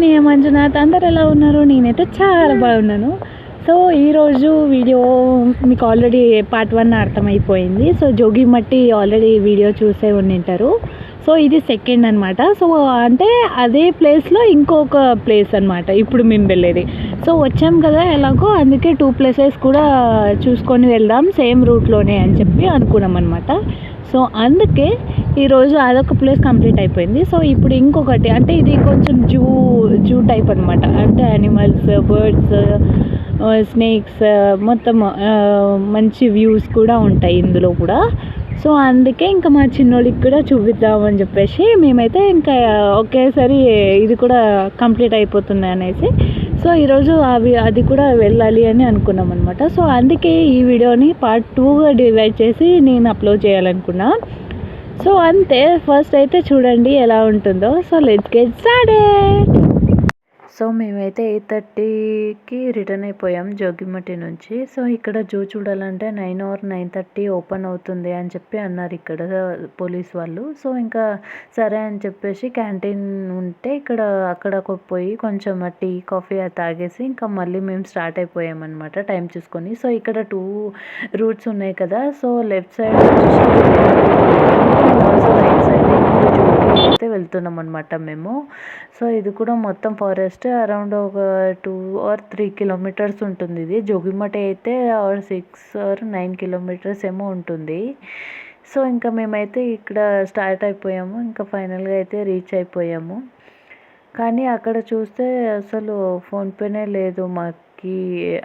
నేను మంజునాథ్. అందరు ఎలా ఉన్నారు? నేనైతే చాలా బాగున్నాను. సో ఈరోజు వీడియో మీకు ఆల్రెడీ పార్ట్ 1 అర్థమైపోయింది. సో జోగిమట్టి ఆల్రెడీ వీడియో చూసే ఉండింటారు. సో ఇది సెకండ్ అనమాట. సో అంటే అదే ప్లేస్లో ఇంకొక ప్లేస్ అనమాట ఇప్పుడు మేము వెళ్ళేది. సో వచ్చాం కదా ఎలాగో, అందుకే 2 ప్లేసెస్ కూడా చూసుకొని వెళ్దాం సేమ్ రూట్లోనే అని చెప్పి అనుకున్నాం అనమాట. సో అందుకే ఈరోజు అదొక ప్లేస్ కంప్లీట్ అయిపోయింది. సో ఇప్పుడు ఇంకొకటి, అంటే ఇది కొంచెం జూ టైప్ అనమాట. అంటే యానిమల్స్, బర్డ్స్, స్నేక్స్, మొత్తం మంచి వ్యూస్ కూడా ఉంటాయి ఇందులో కూడా. సో అందుకే ఇంకా మా చిన్నోడికి కూడా చూపిద్దామని చెప్పేసి మేమైతే ఇంకా ఒకేసారి ఇది కూడా కంప్లీట్ అయిపోతుంది అనేసి, సో ఈరోజు అది కూడా వెళ్ళాలి అని అనుకున్నాం అనమాట. సో అందుకే ఈ వీడియోని పార్ట్ 2గా డివైడ్ చేసి నేను అప్లోడ్ చేయాలనుకున్నా. సో అంతే, ఫస్ట్ అయితే చూడండి ఎలా ఉంటుందో. So let's get started. So మేమైతే 8:30కి రిటర్న్ అయిపోయాం జోగిమట్టి నుంచి. సో ఇక్కడ జూ చూడాలంటే 9 or 9:30 ఓపెన్ అవుతుంది అని చెప్పి అన్నారు ఇక్కడ పోలీస్ వాళ్ళు. సో ఇంకా సరే అని చెప్పేసి క్యాంటీన్ ఉంటే అక్కడ పోయి కొంచెం టీ కాఫీ అది తాగేసి ఇంకా మళ్ళీ మేము స్టార్ట్ అయిపోయాం అనమాట టైం చూసుకొని. సో ఇక్కడ 2 రూట్స్ ఉన్నాయి కదా. So left side right side అయితే వెళ్తున్నాం అనమాట మేము. సో ఇది కూడా మొత్తం ఫారెస్ట్, అరౌండ్ ఒక 2 or 3 kilometers ఉంటుంది. ఇది జోగిమట్టి అయితే 6 or 9 kilometers ఏమో ఉంటుంది. సో ఇంకా మేమైతే ఇక్కడ స్టార్ట్ అయిపోయాము. ఇంకా ఫైనల్గా అయితే రీచ్ అయిపోయాము. కానీ అక్కడ చూస్తే అసలు ఫోన్పేనే లేదు మాకు.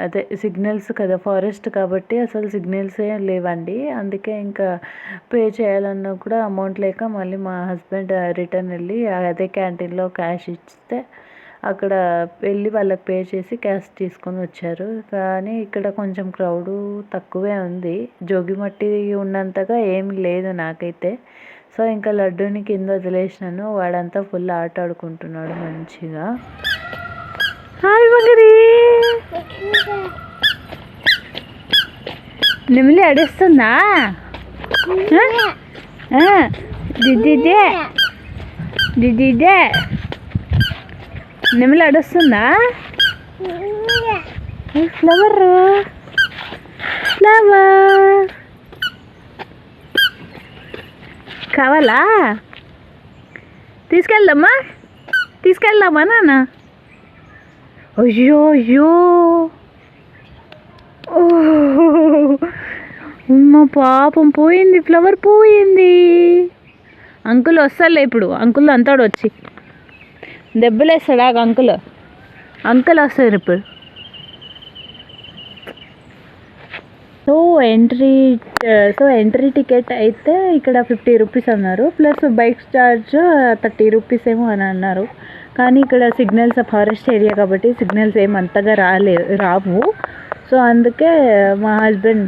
అదే సిగ్నల్స్ కదా, ఫారెస్ట్ కాబట్టి అసలు సిగ్నల్సే లేవండి. అందుకే ఇంకా పే చేయాలన్నా కూడా అమౌంట్ లేక మళ్ళీ మా హస్బెండ్ రిటర్న్ వెళ్ళి అదే క్యాంటీన్లో క్యాష్ ఇస్తే అక్కడ వెళ్ళి వాళ్ళకి పే చేసి క్యాష్ తీసుకొని వచ్చారు. కానీ ఇక్కడ కొంచెం క్రౌడు తక్కువే ఉంది. జోగిమట్టి ఉన్నంతగా ఏమి లేదు నాకైతే. సో ఇంకా లడ్డూని కింద వదిలేసినాను. వాడంతా ఫుల్ ఆట ఆడుకుంటున్నాడు మంచిగా. హాయ్ మగరి, నెమిలి అడుస్తుందా? దిద్దే నెమిలి అడుస్తుందా? ఫ్లవర్ కావాలా? తీసుకెళ్దామా నాన్న? అయ్యో అమ్మ పాపం, పోయింది, ఫ్లవర్ పోయింది. అంకుల్ వస్తాడులే ఇప్పుడు. అంకుల్ అంతాడు వచ్చి దెబ్బలేస్తాడా? అంకుల్ వస్తారు ఇప్పుడు. సో ఎంట్రీ టికెట్ అయితే ఇక్కడ 50 rupees అన్నారు. ప్లస్ బైక్ ఛార్జ్ 30 rupees ఏమో అని అన్నారు. కానీ ఇక్కడ సిగ్నల్స్, ఫారెస్ట్ ఏరియా కాబట్టి సిగ్నల్స్ ఏమంతగా రావు. సో అందుకే మా హస్బెండ్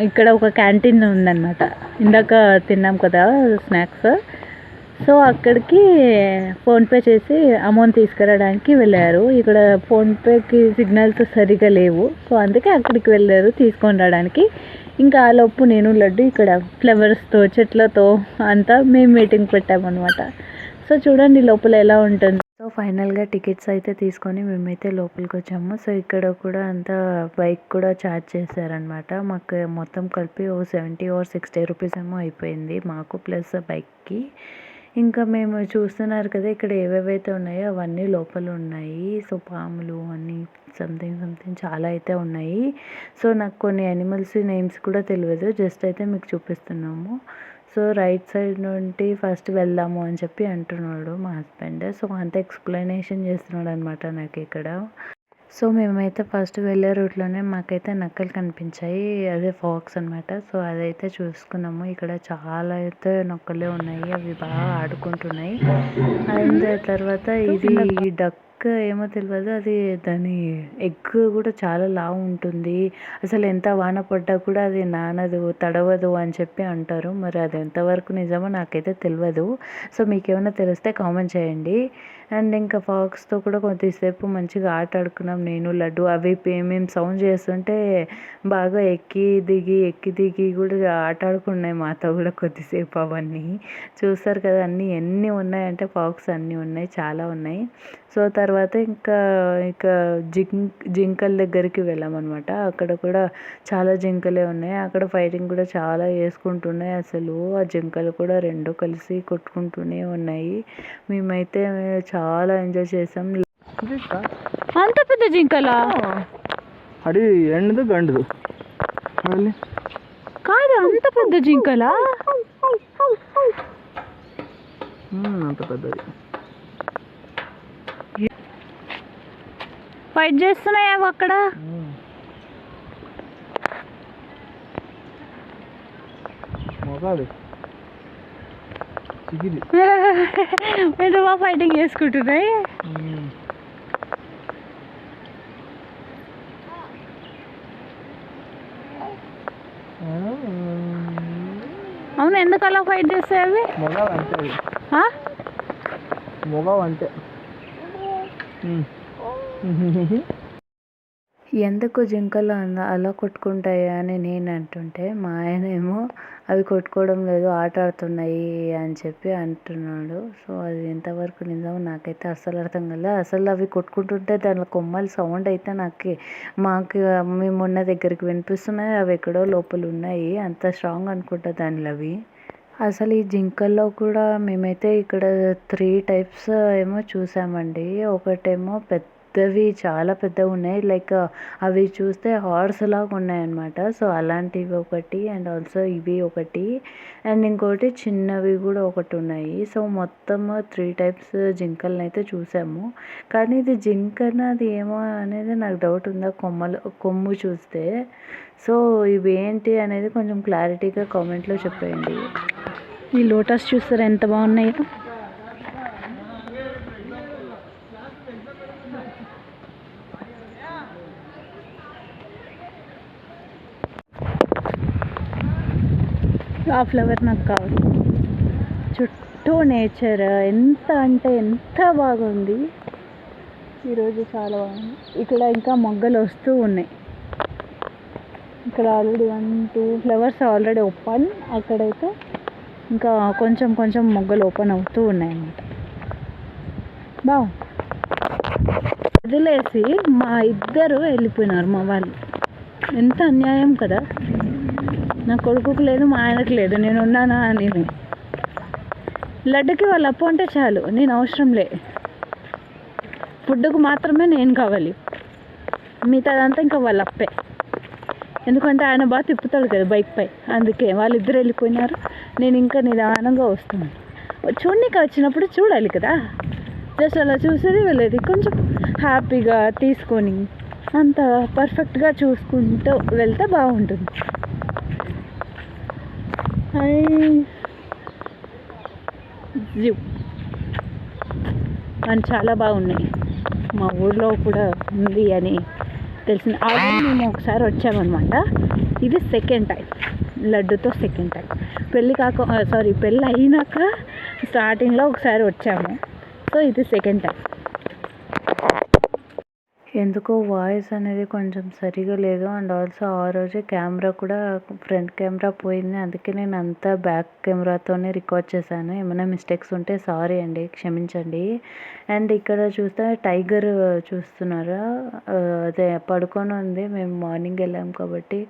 ఇక్కడ ఒక క్యాంటీన్ ఉందన్నమాట, ఇందాక తిన్నాం కదా స్నాక్స్. సో అక్కడికి ఫోన్పే చేసి అమౌంట్ తీసుకురావడానికి వెళ్ళారు. ఇక్కడ ఫోన్పేకి సిగ్నల్స్ సరిగా లేవు. సో అందుకే అక్కడికి వెళ్ళారు తీసుకొని రావడానికి. ఇంకా ఆ లోపు నేను లడ్డు ఇక్కడ ఫ్లవర్స్తో, చెట్లతో అంతా మేము మీటింగ్ పెట్టామన్నమాట. సో చూడండి లోపల ఎలా ఉంటుంది. సో ఫైనల్గా టికెట్స్ అయితే తీసుకొని మేమైతే లోపలికి వచ్చాము. సో ఇక్కడ కూడా అంతా బైక్ కూడా ఛార్జ్ చేశారనమాట. మాకు మొత్తం కలిపి 70 or 60 rupees ఏమో అయిపోయింది మాకు, ప్లస్ బైక్కి. ఇంకా మేము చూస్తున్నారు కదా ఇక్కడ ఏవేవైతే ఉన్నాయో అవన్నీ లోపల ఉన్నాయి. సో పాములు అన్నీ సంథింగ్ చాలా అయితే ఉన్నాయి. సో నాకు కొన్ని యానిమల్స్ నేమ్స్ కూడా తెలియదు, జస్ట్ అయితే మీకు చూపిస్తున్నాము. సో రైట్ సైడ్ నుండి ఫస్ట్ వెళ్దాము అని చెప్పి అంటున్నాడు మా హస్బెండ్. సో అంత ఎక్స్ప్లెనేషన్ చేస్తున్నాడు అనమాట నాకు ఇక్కడ. సో మేమైతే ఫస్ట్ వెళ్ళే రూట్లోనే మాకైతే నక్కలు కనిపించాయి, అదే ఫాక్స్ అనమాట. సో అదైతే చూసుకున్నాము. ఇక్కడ చాలా అయితే నక్కలే ఉన్నాయి, అవి బాగా ఆడుకుంటున్నాయి. అండ్ తర్వాత ఇది డక్ ఏమో తెలియదు, అది దాని ఎగ్ కూడా చాలా లావు ఉంటుంది, అసలు ఎంత వాన పడ్డా కూడా అది నానదు, తడవదు అని చెప్పి అంటారు. మరి అది ఎంతవరకు నిజమో నాకైతే తెలియదు. సో మీకేమైనా తెలిస్తే కామెంట్ చేయండి. అండ్ ఇంకా ఫాక్స్తో కూడా కొద్దిసేపు మంచిగా ఆట ఆడుకున్నాం, నేను లడ్డు. అవి మేము సౌండ్ చేస్తుంటే బాగా ఎక్కి దిగి కూడా ఆట ఆడుకున్నాయి మాతో కూడా కొద్దిసేపు. అవన్నీ చూస్తారు కదా, అన్నీ ఎన్ని ఉన్నాయంటే ఫాక్స్ అన్నీ ఉన్నాయి, చాలా ఉన్నాయి. సో తర్వాత ఇంకా జింకల దగ్గరికి వెళ్ళామన్నమాట. అక్కడ కూడా చాలా జింకలే ఉన్నాయి. అక్కడ ఫైటింగ్ కూడా చాలా వేసుకుంటున్నాయి. అసలు ఆ జింకలు కూడా రెండు కలిసి కొట్టుకుంటూనే ఉన్నాయి. మేమైతే చాలా ఎంజాయ్ చేసాం. అంత పెద్ద జింకలా? అది ఎండదు గండదు కాదు, అంత పెద్ద జింకలా? అంత పెద్దది. ఫైట్ చేస్తున్నాయా అక్కడ? ఎంత బాగా ఫైటింగ్ చేసుకుంటున్నాయి. అవును, ఎందుకు అలా ఫైట్ చేస్తాయి అవి? మొగ అంటే ఎందుకు జింకలు అలా కొట్టుకుంటాయి అని నేను అంటుంటే మా ఆయన ఏమో అవి కొట్టుకోవడం లేదు, ఆట ఆడుతున్నాయి అని చెప్పి అంటున్నాడు. సో అది ఎంతవరకు నిజమో నాకైతే అస్సలు అర్థం కాలేదు. అసలు అవి కొట్టుకుంటుంటే దానిలో కొమ్మలు సౌండ్ అయితే మేము ఉన్న దగ్గరికి వినిపిస్తున్నాయి. అవి ఎక్కడో లోపల ఉన్నాయి, అంత స్ట్రాంగ్ అనుకుంటా దానిలో అవి. అసలు ఈ జింకల్లో కూడా మేమైతే ఇక్కడ 3 టైప్స్ ఏమో చూసామండి. ఒకటేమో పెద్దవి, చాలా పెద్దవి ఉన్నాయి, లైక్ అవి చూస్తే హార్స్ లాగా ఉన్నాయన్నమాట. సో అలాంటివి ఒకటి, అండ్ ఆల్సో ఇవి ఒకటి, అండ్ ఇంకోటి చిన్నవి కూడా ఒకటి ఉన్నాయి. సో మొత్తం 3 టైప్స్ జింకలను అయితే చూసాము. కానీ ఇది జింకనా అది ఏమో అనేది నాకు డౌట్ ఉందా కొమ్ము చూస్తే. సో ఇవి ఏంటి అనేది కొంచెం క్లారిటీగా కామెంట్లో చెప్పేయండి. ఈ లోటస్ చూస్తారా ఎంత బాగున్నాయో. ఆ ఫ్లవర్ నాకు కావాలి. చుట్టూ నేచర్ ఎంత అంటే ఎంత బాగుంది ఈరోజు, చాలా బాగుంది. ఇక్కడ ఇంకా మొగ్గలు వస్తూ ఉన్నాయి. ఇక్కడ ఆల్రెడీ 1, 2 ఫ్లవర్స్ ఆల్రెడీ ఓపెన్. అక్కడైతే ఇంకా కొంచెం మొగ్గలు ఓపెన్ అవుతూ ఉన్నాయన్నమాట. వదిలేసి మా ఇద్దరు వెళ్ళిపోయినారు మా వాళ్ళు. ఎంత అన్యాయం కదా, నా కొడుకుకు లేదు, మా ఆయనకు లేదు, నేను ఉన్నానా అని. లడ్డుకి వాళ్ళు అప్పు అంటే చాలు, నేను అవసరం లే, ఫుడ్కు మాత్రమే నేను కావాలి, మిగతాదంతా ఇంకా వాళ్ళ అప్పే. ఎందుకంటే ఆయన బాగా తిప్పుతాడు కదా బైక్ పై, అందుకే వాళ్ళిద్దరు వెళ్ళిపోయినారు. నేను ఇంకా నిదానంగా వస్తున్నాను. చూడనీకి వచ్చినప్పుడు చూడాలి కదా, జస్ట్ అలా చూసేది వెళ్ళేది, కొంచెం హ్యాపీగా తీసుకొని అంత పర్ఫెక్ట్గా చూసుకుంటూ వెళ్తే బాగుంటుంది. అని చాలా బాగున్నాయి. మా ఊర్లో కూడా ఉంది అని తెలిసింది. ఆల్రెడీ మేము ఒకసారి వచ్చామన్నమాట. ఇది సెకండ్ టైం, లడ్డుతో సెకండ్ టైం. పెళ్ళి అయినాక స్టార్టింగ్లో ఒకసారి వచ్చాము. సో ఇది సెకండ్ టైం. ఎందుకో వాయిస్ అనేది కొంచెం సరిగా లేదు, అండ్ ఆల్సో ఆ రోజే కెమెరా కూడా ఫ్రంట్ కెమెరా పోయింది, అందుకే నేను అంతా బ్యాక్ కెమెరాతోనే రికార్డ్ చేశాను. ఏమైనా మిస్టేక్స్ ఉంటే సారీ అండి, క్షమించండి. అండ్ ఇక్కడ చూస్తే టైగర్ చూస్తున్నారా, అదే పడుకొని ఉంది. మేము మార్నింగ్ వెళ్ళాము కాబట్టి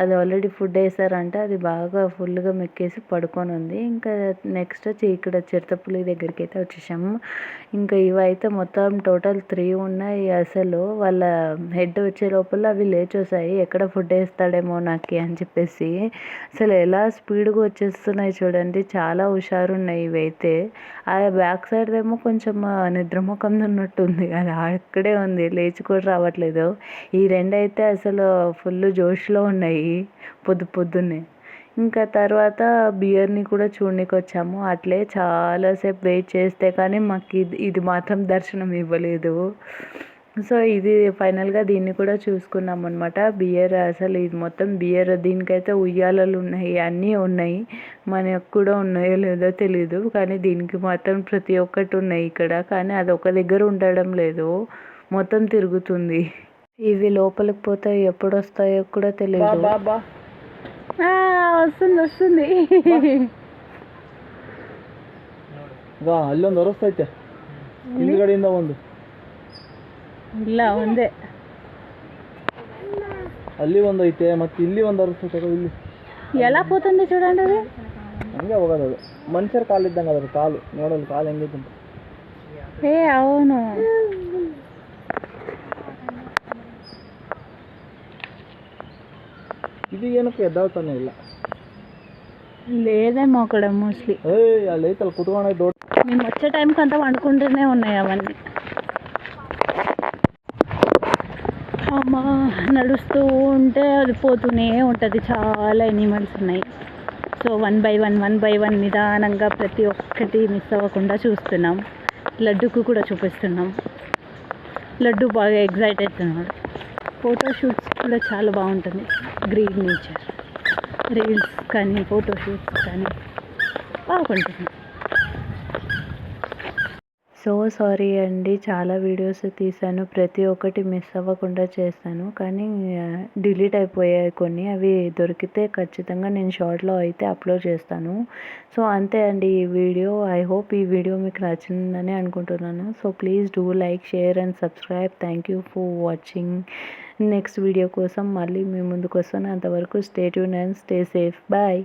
అది ఆల్రెడీ ఫుడ్ వేసారంటే అది బాగా ఫుల్గా మెక్కేసి పడుకొని ఉంది. ఇంకా నెక్స్ట్ వచ్చి ఇక్కడ చిరుతపులి దగ్గరికి అయితే వచ్చేసాము. ఇంకా ఇవైతే మొత్తం టోటల్ 3 ఉన్నాయి. అసలు వాళ్ళ హెడ్ వచ్చే లోపల అవి లేచొస్తాయి, ఎక్కడ ఫుడ్ వేస్తాడేమో నాకు అని చెప్పేసి. అసలు ఎలా స్పీడ్గా వచ్చేస్తున్నాయి చూడండి, చాలా హుషారు ఉన్నాయి ఇవైతే. ఆ బ్యాక్ సైడ్ ఏమో కొంచెం నిద్రముఖం ఉన్నట్టుంది, అది అక్కడే ఉంది, లేచి కూడా రావట్లేదు. ఈ 2 అయితే అసలు ఫుల్ జోష్లో ఉన్నాయి పొద్దున్నే. ఇంకా తర్వాత బియర్ని కూడా చూడడానికి వచ్చాము. అట్లే చాలాసేపు వెయిట్ చేస్తే కానీ మాకు ఇది మాత్రం దర్శనం ఇవ్వలేదు. సో ఇది ఫైనల్గా దీన్ని కూడా చూసుకున్నాం అనమాట. బియర్ అసలు ఇది మొత్తం బియర్, దీనికైతే ఉయ్యాలలు ఉన్నాయి, అన్నీ ఉన్నాయి. మనకు కూడా ఉన్నాయో లేదో తెలీదు, కానీ దీనికి మాత్రం ప్రతి ఒక్కటి ఉన్నాయి ఇక్కడ. కానీ అది ఒక దగ్గర ఉండడం లేదు, మొత్తం తిరుగుతుంది. ఇవి లోపలికి పోతే ఎప్పుడు వస్తాయో కూడా తెలియదు. వస్తుంది ಅಲ್ಲೊಂದು ಹೊರಸ್ತೈತೆ, ಹಿಂದ್ಗಡೆಯಿಂದ ಒಂದು ಇಲ್ಲ ಒಂದೇ, ಅಲ್ಲಿ ಒಂದು ಐತೆ, ಮತ್ತೆ ಇಲ್ಲಿ ಒಂದು ಹೊರಸ್ತೈತೆ. ಇಲ್ಲಿ ఎలా పోతుంది చూడండి, అది ಹಂಗೆ ಹೋಗೋದು. ಅದು ಮನುಷ್ಯರ ಕಾಲು ಇದ್ದಂಗೆ ಅದ್ರ ಕಾಲು ನೋಡೋದು, ಕಾಲು ಹೆಂಗೈತೆ ಅಂತ. అవును. ఇది ಏನಕ್ಕೆ ಎದ್ದಾಳ್ತಾನೆ ಇಲ್ಲ, లేదేమో అక్కడ మోస్ట్లీ. ಅಲ್ಲಿ ಐತಲ್ಲ ಕುತ್ಕೊಂಡು ದೊಡ್ಡ. మేము వచ్చే టైంకి అంతా వండుకుంటూనే ఉన్నాయి అవన్నీ. అమ్మా నడుస్తూ ఉంటే అది పోతూనే ఉంటుంది. చాలా ఎనిమల్స్ ఉన్నాయి. సో వన్ బై వన్ నిదానంగా ప్రతి ఒక్కటి మిస్ అవ్వకుండా చూస్తున్నాం. లడ్డుకు కూడా చూపిస్తున్నాం. లడ్డు బాగా ఎగ్జైట్ అవుతున్నాడు. ఫోటోషూట్స్ కూడా చాలా బాగుంటుంది. గ్రీన్ నేచర్, రీల్స్ కానీ ఫోటోషూట్స్ కానీ బాగుంటుంది. సో సారీ అండి, చాలా వీడియోస్ తీసాను, ప్రతి ఒక్కటి మిస్ అవ్వకుండా చేస్తాను, కానీ డిలీట్ అయిపోయాయి కొన్ని. అవి దొరికితే ఖచ్చితంగా నేను షార్ట్లో అయితే అప్లోడ్ చేస్తాను. సో అంతే అండి ఈ వీడియో. ఐ హోప్ ఈ వీడియో మీకు నచ్చిందని అనుకుంటున్నాను. So please do like, share and subscribe. Thank you for watching. Next video కోసం మళ్ళీ మీ ముందుకు వస్తాను. అంతవరకు stay tune and stay safe. Bye.